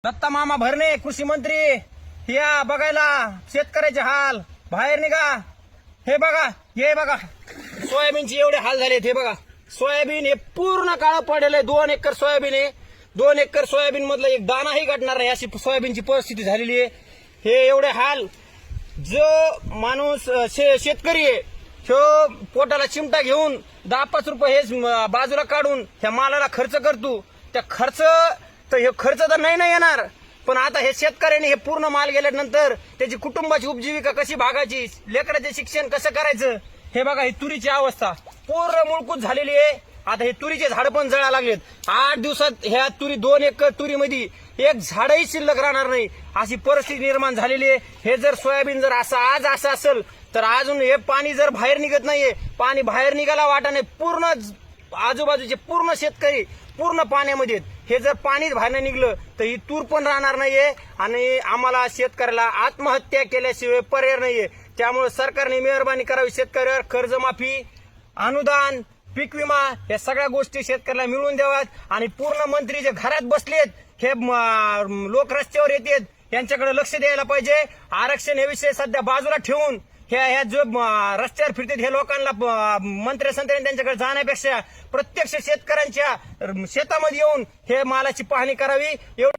दत्ता मामा भरणे कृषी मंत्री या बघायला शेतकऱ्याचे हाल बाहेर निघा। हे बघा हे बघा सोयाबीनचे एवढे हाल झालेत। हे बघा सोयाबीन हे पूर्ण काळं पडलेलं आहे। 2 एकर सोयाबीन आहे। 2 एकर सोयाबीन मधला एक दानाही घटणार नाही अशी सोयाबीनची परिस्थिती झालेली आहे। हे एवढे हाल जो माणूस शेतकरी आहे तो पोटाला चिमटा घेऊन 10-5 रुपये हे बाजूला काढून त्या मालाला खर्च करतो। त्या खर्च हे खर्च तर नाही येणार, पण आता हे शेतकऱ्यांनी हे पूर्ण माल गेल्यानंतर त्याची कुटुंबाची उपजीविका कशी भागायची, लेकराचे शिक्षण कसं करायचं। हे बघा ही तुरीची अवस्था पूर्ण मुळकूत झालेली आहे। आता हे तुरीचे झाड पण जळायला लागलेत। 8 दिवसात ह्या तुरी 2 एकर तुरीमध्ये एक झाडही शिल्लक राहणार नाही अशी परिस्थिती निर्माण झालेली आहे। हे जर सोयाबीन जर असं असेल तर अजून हे पाणी जर बाहेर निघत नाहीये, पाणी बाहेर निघायला वाटाने पूर्ण आजूबाजूचे पूर्ण शेतकरी पूर्ण पाण्यामध्ये आहेत। हे जर पाणीच बाहेर नाही निघलं तर ही तूर पण राहणार नाहीये आणि आम्हाला शेतकऱ्याला आत्महत्या केल्याशिवाय पर्याय नाहीये। त्यामुळे सरकारने मेहरबानी करावी, शेतकऱ्यावर कर्जमाफी, अनुदान, पीक विमा या सगळ्या गोष्टी शेतकऱ्याला मिळवून द्याव्यात। आणि पूर्ण मंत्री जे घरात बसलेत हे लोक रस्त्यावर येतात यांच्याकडे लक्ष द्यायला पाहिजे। आरक्षण हे विषय सध्या बाजूला ठेवून ह्या जो रस्त्यावर फिरतात हे लोकांना मंत्री संत्र्यांनी त्यांच्याकडे जाण्यापेक्षा प्रत्यक्ष शेतकऱ्यांच्या शेतामध्ये येऊन हे मालाची पाहणी करावी। एवढं